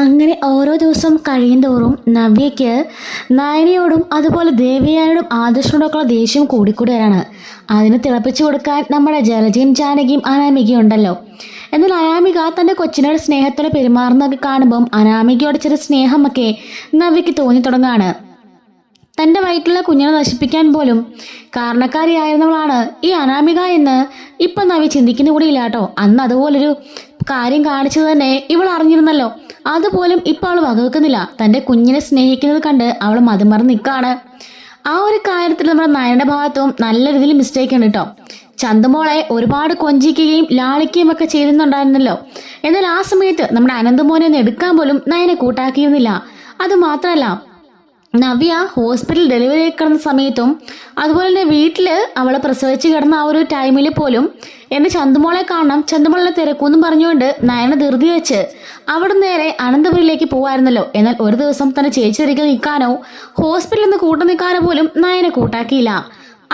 അങ്ങനെ ഓരോ ദിവസം കഴിയുന്തോറും നവ്യയ്ക്ക് നയനയോടും അതുപോലെ ദേവയാനോടും ആദർശനോടൊക്കെയുള്ള ദേഷ്യം കൂടിക്കൂടി വരാണ്. അതിന് തിളപ്പിച്ചു കൊടുക്കാൻ നമ്മുടെ ജലജയും ജാനകിയും അനാമികയും ഉണ്ടല്ലോ. എന്നാൽ അനാമിക തൻ്റെ കൊച്ചിനോട് സ്നേഹത്തോടെ പെരുമാറുന്നതൊക്കെ കാണുമ്പം അനാമികയോട് ചെറിയ സ്നേഹമൊക്കെ നവ്യയ്ക്ക് തോന്നി തുടങ്ങാണ്. തൻ്റെ വയറ്റിലുള്ള കുഞ്ഞിനെ നശിപ്പിക്കാൻ പോലും കാരണക്കാരിയായിരുന്നവളാണ് ഈ അനാമിക എന്ന് ഇപ്പം നവ്യ ചിന്തിക്കുന്ന കൂടിയില്ല കേട്ടോ. അന്ന് അതുപോലൊരു കാര്യം കാണിച്ചത് തന്നെ ഇവൾ അറിഞ്ഞിരുന്നല്ലോ. അതുപോലും ഇപ്പം അവൾ വകവെക്കുന്നില്ല. തൻ്റെ കുഞ്ഞിനെ സ്നേഹിക്കുന്നത് കണ്ട് അവൾ മതിമറന്ന് നിൽക്കുകയാണ്. ആ ഒരു കാര്യത്തിൽ നമ്മുടെ നയനയുടെ ഭാഗത്തും നല്ല രീതിയിൽ മിസ്റ്റേക്ക് ഉണ്ട് കേട്ടോ. ചന്തുമോളെ ഒരുപാട് കൊഞ്ചിക്കുകയും ലാളിക്കുകയും ഒക്കെ ചെയ്തിരുന്നുണ്ടായിരുന്നല്ലോ. എന്നാൽ ആ സമയത്ത് നമ്മുടെ അനന്തമോനെ ഒന്ന് എടുക്കാൻ പോലും നയനെ കൂട്ടാക്കിയിരുന്നില്ല. അത് മാത്രമല്ല, നവ്യ ഹോസ്പിറ്റൽ ഡെലിവറി കിടന്ന സമയത്തും അതുപോലെ തന്നെ വീട്ടിൽ അവളെ പ്രസവിച്ച് കിടന്ന ആ ഒരു ടൈമിൽ പോലും എന്നെ ചന്തുമോളെ കാണണം, ചന്തുമോളെ തിരക്കൂന്നും പറഞ്ഞുകൊണ്ട് നയന ധൃതി വെച്ച് അവിടെ നേരെ അനന്തപുരിയിലേക്ക് പോവായിരുന്നല്ലോ. എന്നാൽ ഒരു ദിവസം തന്നെ ചേച്ചി തിരികെ നിൽക്കാനോ ഹോസ്പിറ്റലിൽ നിന്ന് കൂട്ടു നിൽക്കാനോ പോലും നയനെ കൂട്ടാക്കിയില്ല.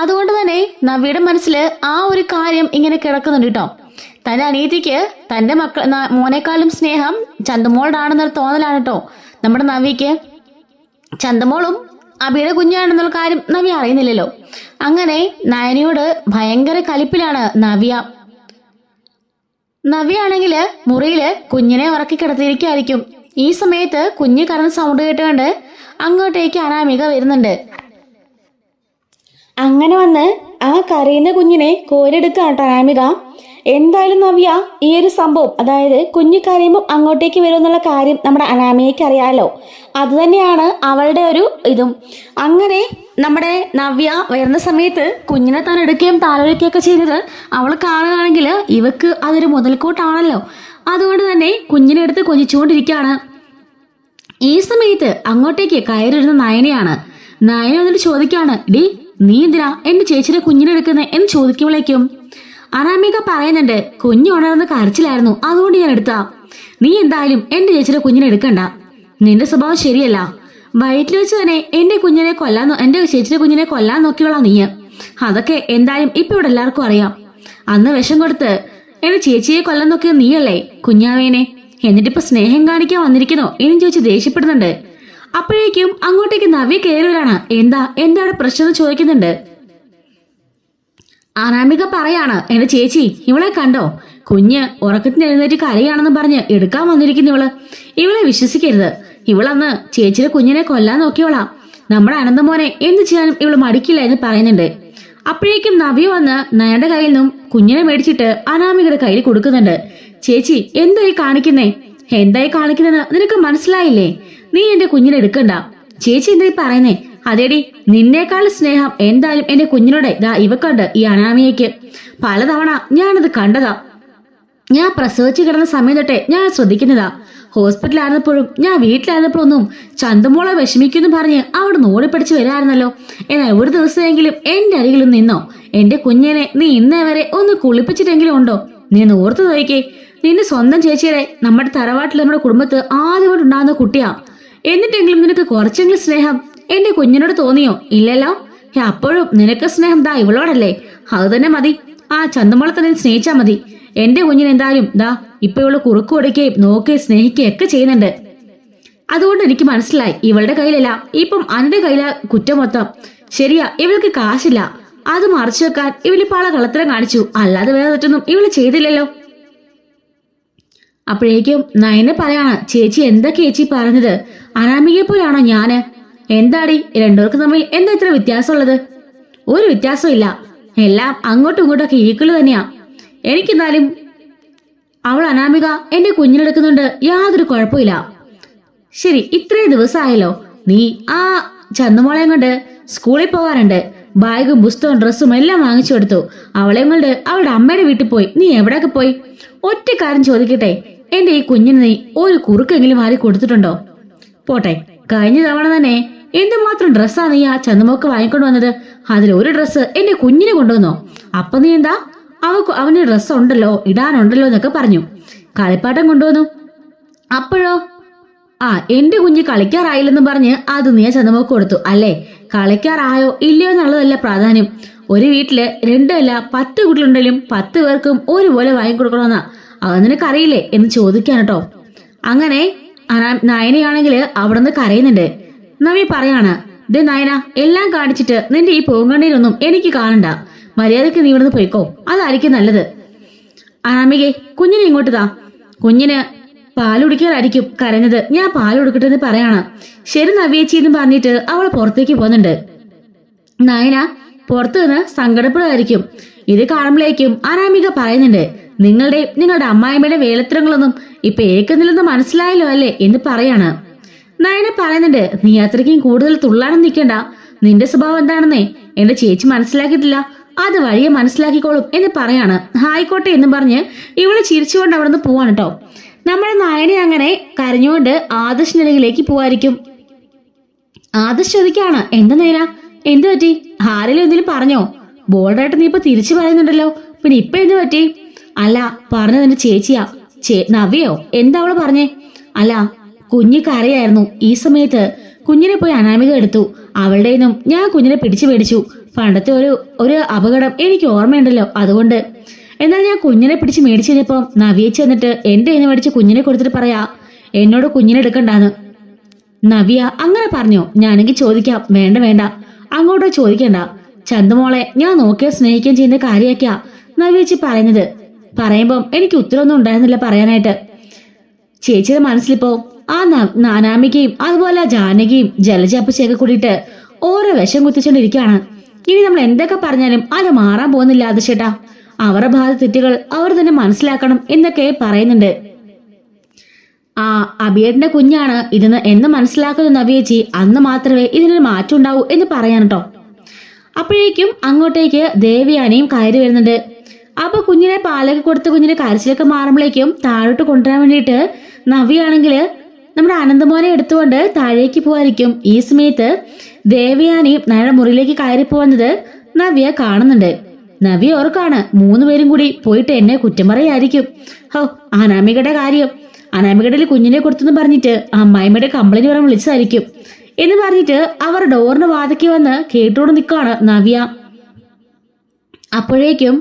അതുകൊണ്ട് തന്നെ നവ്യയുടെ മനസ്സിൽ ആ ഒരു കാര്യം ഇങ്ങനെ കിടക്കുന്നുണ്ട് കേട്ടോ. തൻ്റെ അനിയത്തിക്ക് തൻ്റെ മോനേക്കാളും സ്നേഹം ചന്തുമോളോടാണെന്നൊരു തോന്നലാണ് കേട്ടോ നമ്മുടെ നവ്യക്ക്. ചന്ദമോളും അബിയുടെ കുഞ്ഞാണെന്നുള്ള കാര്യം നവ്യ അറിയുന്നില്ലല്ലോ. അങ്ങനെ നയനയോട് ഭയങ്കര കലിപ്പിലാണ് നവ്യ. നവ്യ മുറിയില് കുഞ്ഞിനെ ഉറക്കി കിടത്തിയിരിക്കായിരിക്കും. ഈ സമയത്ത് കുഞ്ഞ് കറന്ന് സൗണ്ട് കേട്ടുകൊണ്ട് അങ്ങോട്ടേക്ക് അനാമിക വരുന്നുണ്ട്. അങ്ങനെ വന്ന് ആ കരയുന്ന കുഞ്ഞിനെ കോരെടുക്കാട്ടോ അനാമിക. എന്തായാലും നവ്യ ഈ ഒരു സംഭവം, അതായത് കുഞ്ഞു കരയുമ്പോൾ അങ്ങോട്ടേക്ക് വരുമെന്നുള്ള കാര്യം നമ്മുടെ അനാമികയ്ക്ക് അറിയാലോ. അത് തന്നെയാണ് അവളുടെ ഒരു ഇതും. അങ്ങനെ നമ്മുടെ നവ്യ വരുന്ന സമയത്ത് കുഞ്ഞിനെ താൻ എടുക്കുകയും താലോലിക്കുകയൊക്കെ ചെയ്തത് അവൾ കാണുകയാണെങ്കിൽ ഇവക്ക് അതൊരു മുതൽക്കൂട്ടാണല്ലോ. അതുകൊണ്ട് തന്നെ കുഞ്ഞിനെ എടുത്ത് കൊഞ്ചിച്ചുകൊണ്ടിരിക്കുകയാണ്. ഈ സമയത്ത് അങ്ങോട്ടേക്ക് കയറിയിരുന്ന നയനയാണ്. നയന വന്നിട്ട് ചോദിക്കാണ്, ഡി നീ എന്തിനാ എന്റെ ചേച്ചിയുടെ കുഞ്ഞിനെ എടുക്കുന്നേ എന്ന് ചോദിക്കുമ്പോഴേക്കും അനാമിക പറയുന്നുണ്ട്, കുഞ്ഞു ഉണർന്ന് കരച്ചിലായിരുന്നു, അതുകൊണ്ട് ഞാൻ എടുത്താ. നീ എന്തായാലും എന്റെ ചേച്ചിയുടെ കുഞ്ഞിനെ എടുക്കണ്ട. നിന്റെ സ്വഭാവം ശരിയല്ല. വയറ്റിൽ വെച്ച് തന്നെ എന്റെ ചേച്ചിയുടെ കുഞ്ഞിനെ കൊല്ലാൻ നോക്കിയോളാം നീ. അതൊക്കെ എന്തായാലും ഇപ്പൊ ഇവിടെ എല്ലാവർക്കും അറിയാം. അന്ന് വിഷം കൊടുത്ത് എന്റെ ചേച്ചിയെ കൊല്ലാൻ നോക്കിയത് നീയല്ലേ കുഞ്ഞാവേനെ. എന്നിട്ടിപ്പോ സ്നേഹം കാണിക്കാൻ വന്നിരിക്കുന്നോ എന്ന് ചോദിച്ച് ദേഷ്യപ്പെടുന്നുണ്ട്. അപ്പോഴേക്കും അങ്ങോട്ടേക്ക് നവ്യ കയറുകയാണ്. എന്താണ് പ്രശ്നം ചോദിക്കുന്നുണ്ട്. അനാമിക പറയാണ്, എന്റെ ചേച്ചി ഇവളെ കണ്ടോ, കുഞ്ഞ് ഉറക്കത്തിന് എഴുന്നേറ്റ് കരയാണെന്ന് പറഞ്ഞ് എടുക്കാൻ വന്നിരിക്കുന്നു ഇവളെ വിശ്വസിക്കരുത്. ഇവളന്ന് ചേച്ചിയുടെ കുഞ്ഞിനെ കൊല്ലാൻ നോക്കിയോളാം. നമ്മുടെ അനന്തമോനെ എന്ത് ചെയ്യാനും ഇവള് മടിക്കില്ല എന്ന് പറയുന്നുണ്ട്. അപ്പോഴേക്കും നവ്യ വന്ന് നയന്റെ കയ്യിൽ നിന്നും കുഞ്ഞിനെ മേടിച്ചിട്ട് അനാമികയുടെ കയ്യിൽ കൊടുക്കുന്നുണ്ട്. ചേച്ചി എന്തായി കാണിക്കുന്നതെന്ന് നിനക്ക് മനസ്സിലായില്ലേ? നീ എന്റെ കുഞ്ഞിനെ എടുക്കണ്ട. ചേച്ചി എന്തായി പറയുന്നേ? അതേടി, നിന്നേക്കാൾ സ്നേഹം എന്തായാലും എന്റെ കുഞ്ഞിനോട് ഇവക്കുണ്ട് ഈ അനാമിയയ്ക്ക്. പലതവണ ഞാനത് കണ്ടതാ. ഞാൻ പ്രസവിച്ചു കിടന്ന സമയം തൊട്ടേ ഞാൻ ശ്രദ്ധിക്കുന്നതാ. ഹോസ്പിറ്റലായിരുന്നപ്പോഴും ഞാൻ വീട്ടിലായിരുന്നപ്പോഴൊന്നും ചന്തമോളെ വിഷമിക്കുന്നു പറഞ്ഞ് അവിടെ ഓടിപ്പിടിച്ച് വരായിരുന്നല്ലോ. എന്നാൽ ഒരു ദിവസമെങ്കിലും എന്റെ അരികിലും നിന്നോ? എന്റെ കുഞ്ഞിനെ നീ ഇന്നേ വരെ ഒന്ന് കുളിപ്പിച്ചിട്ടെങ്കിലും ഉണ്ടോ? നീ ഓർത്തു നോക്കിക്കേ, നിന്റെ സ്വന്തം ചേച്ചിയെ നമ്മുടെ തറവാട്ടിൽ നമ്മുടെ കുടുംബത്ത് ആദ്യമായിട്ട് ഉണ്ടാകുന്ന കുട്ടിയാ. എന്നിട്ടെങ്കിലും നിനക്ക് കുറച്ചെങ്കിലും സ്നേഹം എന്റെ കുഞ്ഞിനോട് തോന്നിയോ? ഇല്ലല്ലോ. അപ്പോഴും നിനക്ക് സ്നേഹം ഇവളോടല്ലേ? അത് തന്നെ മതി. ആ ചന്തമോളെ തന്നെ സ്നേഹിച്ചാ മതി. എന്റെ കുഞ്ഞിന് എന്തായാലും ഇപ്പൊ ഇവള് കുറുക്കു കൊടുക്കുകയും നോക്കുകയും സ്നേഹിക്കുകയും ഒക്കെ ചെയ്യുന്നുണ്ട്. അതുകൊണ്ട് എനിക്ക് മനസ്സിലായി ഇവളുടെ കയ്യിലല്ല, ഇപ്പം അന്റെ കയ്യില കുറ്റം മൊത്തം. ശരിയാ, ഇവൾക്ക് കാശില്ല. അത് മറച്ചു വെക്കാൻ ഇവള് പല കളത്തരം കാണിച്ചു, അല്ലാതെ വേറെ തെറ്റൊന്നും ഇവള് ചെയ്തില്ലല്ലോ. അപ്പോഴേക്കും നയനെ പറയാണ്, ചേച്ചി എന്തൊക്കെ ചേച്ചി പറഞ്ഞത്? അനാമികയെ പോലാണോ ഞാന്? എന്താടി രണ്ടുപേർക്ക് തമ്മിൽ എന്താ ഇത്ര വ്യത്യാസമുള്ളത്? ഒരു വ്യത്യാസവും ഇല്ല, എല്ലാം അങ്ങോട്ടും ഇങ്ങോട്ടൊക്കെ ഈക്വൽ തന്നെയാ. എനിക്കെന്നാലും അവൾ അനാമിക എന്റെ കുഞ്ഞിനെടുക്കുന്നുണ്ട്, യാതൊരു കുഴപ്പമില്ല. ശരി, ഇത്രയും ദിവസമായല്ലോ നീ ആ ചന്തുമോളെയും കൊണ്ട് സ്കൂളിൽ പോകാറുണ്ട്. ബാഗും പുസ്തകവും ഡ്രസ്സും എല്ലാം വാങ്ങിച്ചു കൊടുത്തു. അവളെയും കൊണ്ട് അവളുടെ അമ്മയുടെ വീട്ടിൽ പോയി. നീ എവിടെയൊക്കെ പോയി? ഒറ്റ കാര്യം ചോദിക്കട്ടെ, എന്റെ ഈ കുഞ്ഞിന് നീ ഒരു കുറുക്കെങ്കിലും വാരി കൊടുത്തിട്ടുണ്ടോ? പോട്ടെ, കഴിഞ്ഞ തവണ തന്നെ എന്തുമാത്രം ഡ്രസ്സാ നീ ആ ചന്തുമോക്ക് വാങ്ങിക്കൊണ്ട് വന്നത്? അതിലൊരു ഡ്രസ്സ് എന്റെ കുഞ്ഞിനെ കൊണ്ടുവന്നോ? അപ്പൊ നീ എന്താ അവന് ഡ്രസ്സ് ഉണ്ടല്ലോ, ഇടാനുണ്ടല്ലോ എന്നൊക്കെ പറഞ്ഞു കളിപ്പാട്ടം കൊണ്ടുവന്നു. അപ്പോഴോ എന്റെ കുഞ്ഞ് കളിക്കാറായില്ലെന്ന് പറഞ്ഞ് അത് നീ ചന്തുമോക്ക് കൊടുത്തു അല്ലേ? കളിക്കാറായോ ഇല്ലയോ എന്നുള്ളതല്ല പ്രാധാന്യം. ഒരു വീട്ടില് 2 അല്ല 10 കുട്ടികളുണ്ടെങ്കിലും 10 പേർക്കും ഒരുപോലെ വാങ്ങിക്കൊടുക്കണമെന്നാ അത് നിനക്കറിയില്ലേ എന്ന് ചോദിക്കാൻ കേട്ടോ. അങ്ങനെ നയനയാണെങ്കിൽ അവിടെ നിന്ന് കരയുന്നുണ്ട്. നവ്യ പറയാണ്, ദേ നയന, എല്ലാം കാണിച്ചിട്ട് നിന്റെ ഈ പൂങ്കണ്ണീരൊന്നും എനിക്ക് കാണണ്ട. മര്യാദക്ക് നീ ഇവിടുന്ന് പോയിക്കോ, അതായിരിക്കും നല്ലത്. അനാമികെ, കുഞ്ഞിനെ ഇങ്ങോട്ട് താ. കുഞ്ഞിന് പാലുടിക്കാനായിരിക്കും കരഞ്ഞത്, ഞാൻ പാലുടുക്കട്ടെ എന്ന് പറയാണ്. ശരി നവ്യേച്ചി എന്ന് പറഞ്ഞിട്ട് അവൾ പുറത്തേക്ക് പോകുന്നുണ്ട്. നയന പുറത്തു നിന്ന് സങ്കടപ്പെടുമായിരിക്കും. ഇത് കാണുമ്പോഴേക്കും അനാമിക പറയുന്നുണ്ട്, നിങ്ങളുടെ അമ്മായിമ്മയുടെ വേലത്തരങ്ങളൊന്നും ഇപ്പൊ ഏക്കുന്നില്ലെന്ന് മനസ്സിലായല്ലോ അല്ലേ എന്ന് പറയാണ്. നയന പറയുന്നുണ്ട്, നീ അത്രയ്ക്കും കൂടുതൽ തുള്ളാനും നിൽക്കണ്ട. നിന്റെ സ്വഭാവം എന്താണെന്നേ എന്റെ ചേച്ചി മനസ്സിലാക്കിയിട്ടില്ല, അത് വഴിയെ മനസ്സിലാക്കിക്കോളും എന്ന് പറയാണ്. ആയിക്കോട്ടെ എന്ന് പറഞ്ഞ് ഇവള് ചിരിച്ചുകൊണ്ട് അവിടെ നിന്ന് പോവാണ് കേട്ടോ. നമ്മുടെ നയനെ അങ്ങനെ കരഞ്ഞുകൊണ്ട് ആദർശിനരികിലേക്ക് പോവായിരിക്കും. ആദർശ് ചോദിക്കാണ്, എന്താ നേര, എന്തു പറ്റി? ആരെങ്കിലും എന്തെങ്കിലും പറഞ്ഞോ? ബോൾഡായിട്ട് നീ ഇപ്പൊ തിരിച്ചു പറയുന്നുണ്ടല്ലോ, പിന്നെ ഇപ്പൊ എന്ത് പറ്റി? അല്ല, പറഞ്ഞത് എന്റെ ചേച്ചിയാ. നവ്യയോ? എന്താ അവള് പറഞ്ഞേ? അല്ല, കുഞ്ഞ് കരയായിരുന്നു. ഈ സമയത്ത് കുഞ്ഞിനെ പോയി അനാമിക എടുത്തു. അവളുടെ നിന്നും ഞാൻ കുഞ്ഞിനെ പിടിച്ചു മേടിച്ചു. പണ്ടത്തെ ഒരു അപകടം എനിക്ക് ഓർമ്മയുണ്ടല്ലോ, അതുകൊണ്ട്. എന്നാൽ ഞാൻ കുഞ്ഞിനെ പിടിച്ച് മേടിച്ചു കഴിഞ്ഞപ്പോ നവ്യേച്ചി വന്നിട്ട് എന്റെ കയ്യിൽ മേടിച്ച് കുഞ്ഞിനെ കൊടുത്തിട്ട് പറയാ എന്നോട് കുഞ്ഞിനെ എടുക്കണ്ടാന്ന്. നവ്യ അങ്ങനെ പറഞ്ഞോ? ഞാനെങ്കിൽ ചോദിക്കാം. വേണ്ട വേണ്ട, അങ്ങോട്ടോ ചോദിക്കണ്ട. ചന്തുമോളെ ഞാൻ നോക്കിയാ സ്നേഹിക്കുകയും ചെയ്യുന്ന കാര്യമൊക്കെയാ നവ്യേച്ചി പറയുന്നത്. പറയുമ്പം എനിക്ക് ഉത്തരവൊന്നും ഉണ്ടായിരുന്നില്ല പറയാനായിട്ട്. ചേച്ചിയുടെ മനസ്സിലിപ്പോ ആ അനാമികയും അതുപോലെ ജാനകിയും ജലജാപ്പച്ചയൊക്കെ കൂടിയിട്ട് ഓരോ വിഷം കുത്തിച്ചോണ്ടിരിക്കുകയാണ്. ഇനി നമ്മൾ എന്തൊക്കെ പറഞ്ഞാലും അത് മാറാൻ പോകുന്നില്ല ആദർശേട്ടാ. അവരുടെ ഭാഗത്ത് തെറ്റുകൾ അവർ തന്നെ മനസ്സിലാക്കണം എന്നൊക്കെ പറയുന്നുണ്ട്. ആ അഭിയേട്ടന്റെ കുഞ്ഞാണ് ഇതെന്ന് എന്ന് മനസ്സിലാക്കുന്ന നവ്യേച്ചി അന്ന് മാത്രമേ ഇതിനൊരു മാറ്റം ഉണ്ടാവൂ എന്ന് പറയാൻ കേട്ടോ. അപ്പോഴേക്കും അങ്ങോട്ടേക്ക് ദേവയാനിയും കയറി വരുന്നുണ്ട്. അപ്പൊ കുഞ്ഞിനെ പാലൊക്കെ കൊടുത്ത് കുഞ്ഞിന്റെ കരച്ചിലൊക്കെ മാറുമ്പോഴേക്കും താഴോട്ട് കൊണ്ടുവരാൻ വേണ്ടിയിട്ട് നവ്യാണെങ്കിൽ നമ്മുടെ അനന്തമോനെ എടുത്തുകൊണ്ട് താഴേക്ക് പോവായിരിക്കും. ഈ സമയത്ത് ദേവയാനിയും നയുടെ മുറിയിലേക്ക് കയറി പോകുന്നത് നവ്യ കാണുന്നുണ്ട്. നവ്യ ഓർക്കാണ്, 3 പേരും കൂടി പോയിട്ട് എന്നെ കുറ്റം പറയായിരിക്കും. ഹോ, അനാമികയുടെ കാര്യം, അനാമികയുടെ കുഞ്ഞിനെ കൊടുത്തെന്ന് പറഞ്ഞിട്ട് അമ്മായിമ്മയുടെ കംപ്ലൈന്റ് പറയാൻ വിളിച്ചതായിരിക്കും എന്ന് പറഞ്ഞിട്ട് അവർ ഡോറിന് വാതിക്ക് വന്ന് കേട്ടോട് നിൽക്കാണ് നവ്യ. അപ്പോഴേക്കും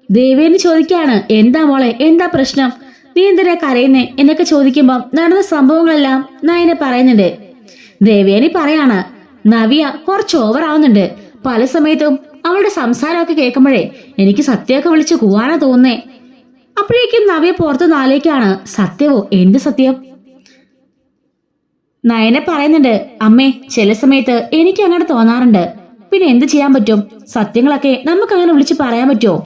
ദേവേനെ ചോദിക്കാണ്, എന്താ മോളെ, എന്താ പ്രശ്നം, നീ എന്തിനാ കരയുന്നേ എന്നൊക്കെ ചോദിക്കുമ്പോ നടന്ന സംഭവങ്ങളെല്ലാം നയന പറയുന്നുണ്ട്. ദേവേനി പറയാണ്, നവ്യ കുറച്ച് ഓവർ ആവുന്നുണ്ട്. പല സമയത്തും അവളുടെ സംസാരമൊക്കെ കേൾക്കുമ്പോഴേ എനിക്ക് സത്യമൊക്കെ വിളിച്ച് കൂവാനാ തോന്നുന്നേ. അപ്പോഴേക്കും നവ്യ പുറത്ത് നാലേക്കാണ്. സത്യമോ? എന്ത് സത്യം? നയനെ പറയുന്നുണ്ട്, അമ്മേ ചില സമയത്ത് എനിക്ക് അങ്ങനെ തോന്നാറുണ്ട്. പിന്നെ എന്ത് ചെയ്യാൻ പറ്റും? സത്യങ്ങളൊക്കെ നമുക്ക് അങ്ങനെ വിളിച്ച് പറയാൻ പറ്റുമോ?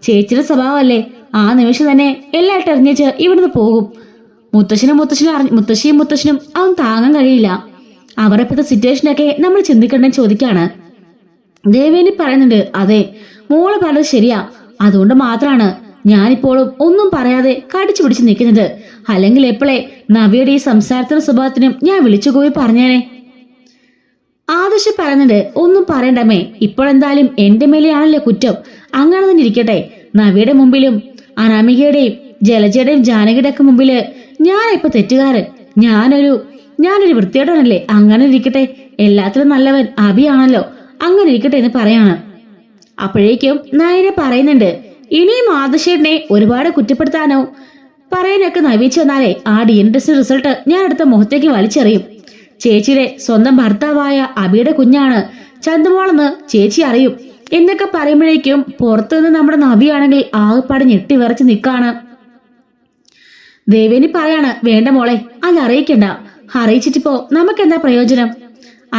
ചേച്ചിയുടെ സ്വഭാവമല്ലേ, ആ നിമിഷം തന്നെ എല്ലായിട്ട് എറിഞ്ഞേച്ച് ഇവിടുന്ന് പോകും. മുത്തശ്ശിയും അവൻ താങ്ങാൻ കഴിയില്ല. അവരുടെ ഇപ്പോഴത്തെ സിറ്റുവേഷനൊക്കെ നമ്മൾ ചിന്തിക്കണ്ടെന്ന് ചോദിക്കാണ്. ദേവേനി പറയുന്നുണ്ട്, അതെ മോള് പറഞ്ഞത് ശരിയാ. അതുകൊണ്ട് മാത്രമാണ് ഞാനിപ്പോഴും ഒന്നും പറയാതെ കടിച്ചു പിടിച്ച് നിൽക്കുന്നത്. അല്ലെങ്കിൽ എപ്പോഴേ നവ്യയുടെ ഈ സംസാരത്തിനും സ്വഭാവത്തിനും ഞാൻ വിളിച്ചുപോയി പറഞ്ഞേനെ. ആദർശ് പറയുന്നുണ്ട്, ഒന്നും പറയണ്ടമ്മേ, ഇപ്പോഴെന്തായാലും എന്റെ മേലെയാണല്ലോ കുറ്റം. അങ്ങനെ തന്നെ ഇരിക്കട്ടെ. നവ്യയുടെ മുമ്പിലും അനാമികയുടെയും ജലജയുടെയും ജാനകിയുടെ ഒക്കെ മുമ്പില് ഞാനിപ്പോ തെറ്റുകാരൻ. ഞാനൊരു വൃത്തികേടനല്ലേ. അങ്ങനെ ഇരിക്കട്ടെ, എല്ലാത്തിലും നല്ലവൻ അഭിയാണല്ലോ, അങ്ങനെ ഇരിക്കട്ടെ എന്ന് പറയാണ്. അപ്പോഴേക്കും നയനെ പറയുന്നുണ്ട്, ഇനിയും ആദർശേട്ടനെ ഒരുപാട് കുറ്റപ്പെടുത്താനോ പറയാനൊക്കെ നവീച്ചു വന്നാലേ ആ DNA ടെസ്റ്റ് റിസൾട്ട് ഞാൻ അടുത്ത മുഖത്തേക്ക് വലിച്ചെറിയും. ചേച്ചിയുടെ സ്വന്തം ഭർത്താവായ അബിയുടെ കുഞ്ഞാണ് ചന്തുമോളെന്ന് ചേച്ചി അറിയും എന്നൊക്കെ പറയുമ്പോഴേക്കും പുറത്തുനിന്ന് നമ്മുടെ നബിയാണെങ്കിൽ ആകെപ്പാട് ഞെട്ടി വിറച്ച് നിൽക്കാണ്. ദേവേനി പറയാണ്, വേണ്ട മോളെ, അത് അറിയിക്കണ്ട. അറിയിച്ചിട്ടിപ്പോ നമുക്കെന്താ പ്രയോജനം?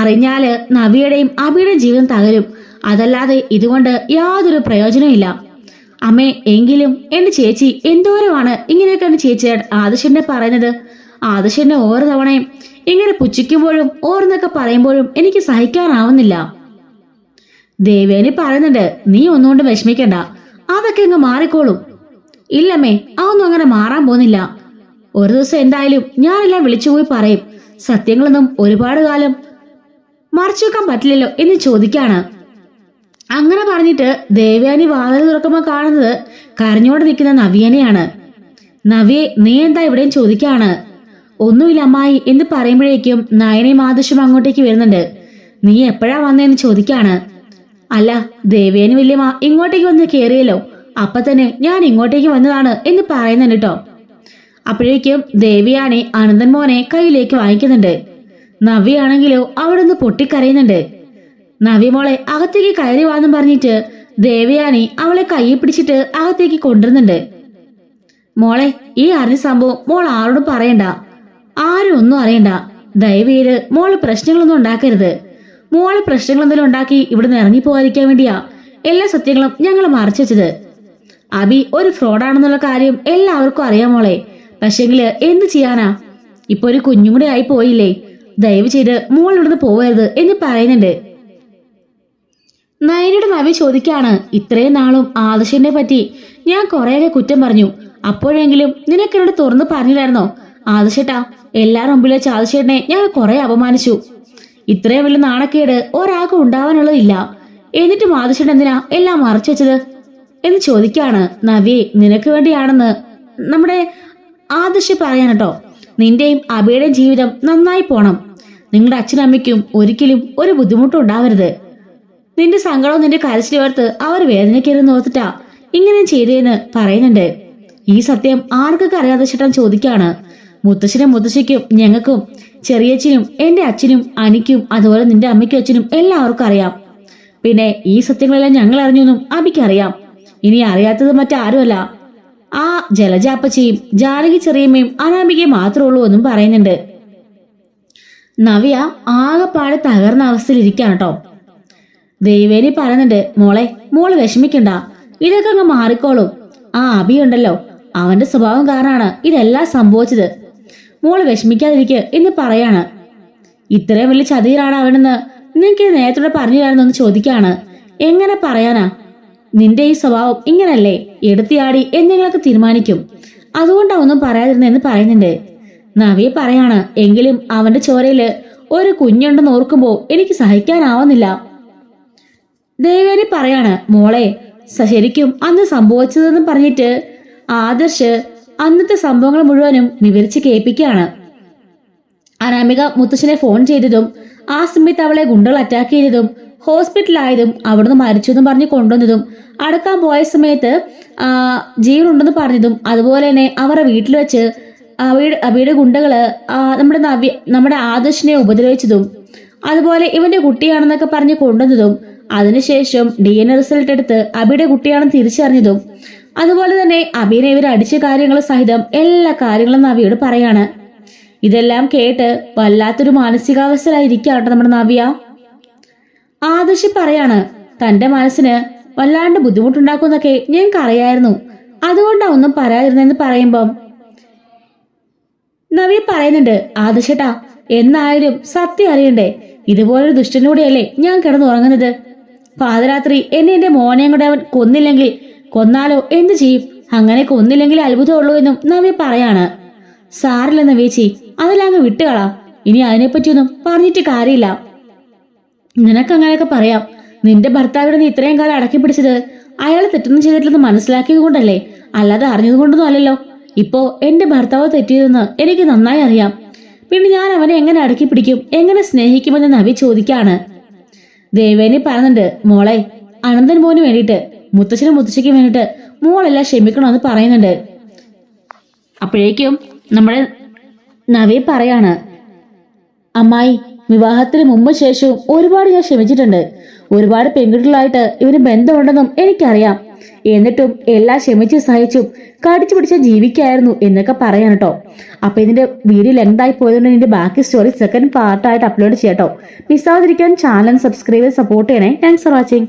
അറിഞ്ഞാല് നവിയുടെയും അബിയുടെയും ജീവിതം തകരും. അതല്ലാതെ ഇതുകൊണ്ട് യാതൊരു പ്രയോജനവും ഇല്ല. അമ്മേ, എങ്കിലും എന്റെ ചേച്ചി എന്തോരമാണ് ഇങ്ങനെയൊക്കെ എന്റെ ചേച്ചിയുടെ ആദർശനെ പറയുന്നത്. ആദർശനെ ഓരോ തവണയും ഇങ്ങനെ പുച്ഛിക്കുമ്പോഴും ഓരോന്നൊക്കെ പറയുമ്പോഴും എനിക്ക് സഹിക്കാനാവുന്നില്ല. ദേവേനി പറയുന്നുണ്ട്, നീ ഒന്നുകൊണ്ട് വിഷമിക്കണ്ട, അതൊക്കെ അങ്ങ് മാറിക്കോളും. ഇല്ലമ്മേ, അതൊന്നും അങ്ങനെ മാറാൻ പോകുന്നില്ല. ഒരു ദിവസം എന്തായാലും ഞാനെല്ലാം വിളിച്ചുപോയി പറയും. സത്യങ്ങളൊന്നും ഒരുപാട് കാലം മറച്ചു വെക്കാൻ പറ്റില്ലല്ലോ എന്ന് ചോദിക്കാണ്. അങ്ങനെ പറഞ്ഞിട്ട് ദേവയാനി വാതിൽ തുറക്കുമ്പോൾ കാണുന്നത് കരഞ്ഞോടെ നിൽക്കുന്ന നവ്യനെയാണ്. നവ്യെ, നീ എന്താ ഇവിടെയും ചോദിക്കാണ്. ഒന്നുമില്ല അമ്മായി എന്ന് പറയുമ്പോഴേക്കും നയനയും ആദർശം അങ്ങോട്ടേക്ക് വരുന്നുണ്ട്. നീ എപ്പോഴാ വന്നേന്ന് ചോദിക്കാണ്. അല്ല, ദേവേനി വല്യമ്മ ഇങ്ങോട്ടേക്ക് വന്ന് കേറിയല്ലോ, അപ്പൊ തന്നെ ഞാൻ ഇങ്ങോട്ടേക്ക് വന്നതാണ് എന്ന് പറയുന്നുണ്ട് കേട്ടോ. അപ്പോഴേക്കും ദേവിയാണെ അനന്തൻ മോനെ കയ്യിലേക്ക് വാങ്ങിക്കുന്നുണ്ട്. നവ്യാണെങ്കിലോ അവിടെ നിന്ന് പൊട്ടിക്കരയുന്നുണ്ട്. നവ്യ മോളെ അകത്തേക്ക് കയറി വാന്നും പറഞ്ഞിട്ട് ദേവയാനി അവളെ കയ്യിൽ പിടിച്ചിട്ട് അകത്തേക്ക് കൊണ്ടുവരുന്നുണ്ട്. മോളെ, ഈ അറിഞ്ഞ സംഭവം മോൾ ആരോടും പറയണ്ട, ആരും ഒന്നും അറിയണ്ട. ദയവേത് മോള് പ്രശ്നങ്ങളൊന്നും ഉണ്ടാക്കരുത്. മോള് പ്രശ്നങ്ങൾ എന്തെങ്കിലും ഉണ്ടാക്കി ഇവിടെ നിന്ന് ഇറങ്ങി പോകാതിരിക്കാൻ വേണ്ടിയാ എല്ലാ സത്യങ്ങളും ഞങ്ങൾ മറച്ചു വെച്ചത്. അബി ഒരു ഫ്രോഡാണെന്നുള്ള കാര്യം എല്ലാവർക്കും അറിയാം മോളെ. പക്ഷെങ്കില് എന്ത് ചെയ്യാനാ, ഇപ്പൊ ഒരു കുഞ്ഞും കൂടെ ആയി പോയില്ലേ. ദയവ് ചെയ്ത് മോൾ ഇവിടുന്ന് പോകരുത് എന്ന് പറയുന്നുണ്ട്. നയനയുടെ നവ്യ ചോദിക്കാണ്, ഇത്രയും നാളും ആദർശിനെ പറ്റി ഞാൻ കുറേയൊക്കെ കുറ്റം പറഞ്ഞു. അപ്പോഴെങ്കിലും നിനക്കെന്നോട് തുറന്ന് പറഞ്ഞില്ലായിരുന്നോ? ആദർശേട്ടാ, എല്ലാരും മുമ്പിൽ വെച്ച് ആദർശേട്ടനെ ഞാൻ കുറെ അപമാനിച്ചു. ഇത്രയും വലിയ നാണക്കേട് ഒരാൾക്കും ഉണ്ടാവാനുള്ളതില്ല. എന്നിട്ടും ആദർശേട്ടൻ എന്തിനാ എല്ലാം മറച്ചു വെച്ചത് എന്ന് ചോദിക്കാണ്. നവ്യേ, നിനക്ക് വേണ്ടിയാണെന്ന് നമ്മുടെ ആദർശ് പറയാനട്ടോ. നിന്റെയും അബിയുടെയും ജീവിതം നന്നായി പോണം. നിങ്ങളുടെ അച്ഛനും അമ്മയ്ക്കും ഒരിക്കലും ഒരു ബുദ്ധിമുട്ടും ഉണ്ടാവരുത്. നിന്റെ സങ്കടവും നിന്റെ കരച്ചിലോർത്ത് അവർ വേദനയ്ക്കരുന്ന് ഓർത്തിട്ടാ ഇങ്ങനെ ചെയ്തേന്ന് പറയുന്നുണ്ട്. ഈ സത്യം ആർക്കൊക്കെ അറിയാതെ ചേട്ടൻ ചോദിക്കാണ്. മുത്തശ്ശനും മുത്തശ്ശിക്കും ഞങ്ങൾക്കും ചെറിയച്ഛനും എന്റെ അച്ഛനും അനിക്കും അതുപോലെ നിന്റെ അമ്മയ്ക്കും അച്ഛനും എല്ലാവർക്കും അറിയാം. പിന്നെ ഈ സത്യങ്ങളെല്ലാം ഞങ്ങൾ അറിഞ്ഞൊന്നും അബിക്കറിയാം. ഇനി അറിയാത്തത് മറ്റാരുമല്ല, ആ ജലജാപ്പച്ചയും ജാനകി ചെറിയമ്മയും അനാമികയും മാത്രമേ ഉള്ളൂ എന്നും പറയുന്നുണ്ട്. നവ്യ ആകെപ്പാടെ തകർന്ന അവസ്ഥയിൽ ഇരിക്കാണ് കേട്ടോ. ദേവേനി പറയുന്നുണ്ട്, മോള് വിഷമിക്കണ്ട, ഇതൊക്കെ അങ്ങ് മാറിക്കോളും. ആ അബിയുണ്ടല്ലോ, അവന്റെ സ്വഭാവം കാരണമാണ് ഇതെല്ലാം സംഭവിച്ചത്. മോള് വിഷമിക്കാതിരിക്കുക എന്ന് പറയാണ്. ഇത്രയും വലിയ ചതിയിലാണ് അവനെന്ന് നിനക്ക് നേരത്തോടെ പറഞ്ഞില്ലായിരുന്നെന്ന് ചോദിക്കാണ്. എങ്ങനെ പറയാനാ, നിന്റെ ഈ സ്വഭാവം ഇങ്ങനല്ലേ, എടുത്തിയാടി എന്തെങ്കിലുമൊക്കെ തീരുമാനിക്കും. അതുകൊണ്ടാ ഒന്നും പറയാതിരുന്നെന്ന് പറയുന്നുണ്ട്. നവ്യ പറയാണ്, എങ്കിലും അവന്റെ ചോരയില് ഒരു കുഞ്ഞുണ്ടെന്ന് ഓർക്കുമ്പോ എനിക്ക് സഹിക്കാനാവുന്നില്ല. ദേവേനി പറയാണ്, മോളെ ശരിക്കും അന്ന് സംഭവിച്ചതെന്ന് പറഞ്ഞിട്ട് ആദർശ് അന്നത്തെ സംഭവങ്ങൾ മുഴുവനും വിവരിച്ച് കേൾപ്പിക്കുകയാണ്. അനാമിക മുത്തശ്ശനെ ഫോൺ ചെയ്തതും ആ സമയത്ത് അവളെ ഗുണ്ടകൾ അറ്റാക്ക് ചെയ്തതും ഹോസ്പിറ്റലായതും അവിടുന്ന് മരിച്ചു എന്ന് പറഞ്ഞ് കൊണ്ടുവന്നതും അടക്കാൻ പോയ സമയത്ത് ജീവനുണ്ടെന്ന് പറഞ്ഞതും അതുപോലെ തന്നെ അവരുടെ വീട്ടിൽ വെച്ച് അബിയുടെ ഗുണ്ടകള് നമ്മുടെ ആദർശിനെ ഉപദ്രവിച്ചതും അതുപോലെ ഇവന്റെ കുട്ടിയാണെന്നൊക്കെ പറഞ്ഞ് കൊണ്ടുവന്നതും അതിനുശേഷം DNA റിസൾട്ട് എടുത്ത് അബിയുടെ കുട്ടിയാണെന്ന് തിരിച്ചറിഞ്ഞതും അതുപോലെ തന്നെ അബിനെ ഇവർ അടിച്ച കാര്യങ്ങൾ സഹിതം എല്ലാ കാര്യങ്ങളും നവ്യയോട് പറയാണ്. ഇതെല്ലാം കേട്ട് വല്ലാത്തൊരു മാനസികാവസ്ഥയിലായിരിക്കാട്ടോ നമ്മുടെ നവ്യ. ആദർശ് പറയാണ്, തന്റെ മനസ്സിന് വല്ലാണ്ട് ബുദ്ധിമുട്ടുണ്ടാക്കുന്നൊക്കെ ഞങ്ങൾക്ക് അറിയായിരുന്നു, അതുകൊണ്ടാ ഒന്നും പറയാതിരുന്നെന്ന് പറയുമ്പം നവ്യ പറയുന്നുണ്ട്, ആദർശേട്ടാ എന്നായാലും സത്യം അറിയണ്ടേ, ഇതുപോലൊരു ദുഷ്ടനൂടെയല്ലേ ഞാൻ കിടന്നുറങ്ങുന്നത്. പാതിരാത്രി എന്റെ മോനെയും കൂടെ അവൻ കൊന്നില്ലെങ്കിൽ, കൊന്നാലോ എന്തു ചെയ്യും, അങ്ങനെ കൊന്നില്ലെങ്കിൽ അത്ഭുതമുള്ളൂ എന്നും നവ്യ പറയാണ്. സാറില്ല നവ്യേച്ചി, അതെല്ലാം അങ്ങ് വിട്ടുകളാ, ഇനി അതിനെപ്പറ്റിയൊന്നും പറഞ്ഞിട്ട് കാര്യമില്ല. നിനക്കങ്ങനെയൊക്കെ പറയാം, നിന്റെ ഭർത്താവിനെ നീ ഇത്രയും കാലം അടക്കി പിടിച്ചത് അയാൾ തെറ്റൊന്നും ചെയ്തിട്ടില്ലെന്ന് മനസ്സിലാക്കിയത് കൊണ്ടല്ലേ, അല്ലാതെ അറിഞ്ഞതുകൊണ്ടൊന്നും അല്ലല്ലോ. ഇപ്പോ എന്റെ ഭർത്താവ് തെറ്റിയതെന്ന് എനിക്ക് നന്നായി അറിയാം. പിന്നെ ഞാൻ അവനെ എങ്ങനെ അടക്കി പിടിക്കും, എങ്ങനെ സ്നേഹിക്കുമെന്ന് നവി ചോദിക്കാണ്. ദേവേനി പറയുന്നുണ്ട്, മോളെ അനന്തൻ മോന് വേണ്ടിയിട്ട് മുത്തശ്ശനും മുത്തശ്ശിക്കും വേണ്ടിയിട്ട് മോളെല്ലാം ക്ഷമിക്കണമെന്ന് പറയുന്നുണ്ട്. അപ്പോഴേക്കും നമ്മുടെ നവി പറയാണ്, അമ്മായി വിവാഹത്തിന് മുമ്പ് ശേഷവും ഒരുപാട് ഞാൻ ക്ഷമിച്ചിട്ടുണ്ട്. ഒരുപാട് പെൺകുട്ടികളായിട്ട് ഇവന് ബന്ധമുണ്ടെന്നും എനിക്കറിയാം. എന്നിട്ടും എല്ലാം ക്ഷമിച്ച് സഹിച്ചും കടിച്ചു പിടിച്ച ജീവിക്കായിരുന്നു എന്നൊക്കെ പറയാൻ കേട്ടോ. അപ്പൊ ഇതിന്റെ വീഡിയോ ലെങ്തായി പോയതുകൊണ്ട് ഇതിന്റെ ബാക്കി സ്റ്റോറി സെക്കൻഡ് പാർട്ടായിട്ട് അപ്ലോഡ് ചെയ്യാട്ടോ. മിസ്സാവാതിരിക്കാൻ ചാനൽ സബ്സ്ക്രൈബ് സപ്പോർട്ട് ചെയ്യണേ. Thanks for watching.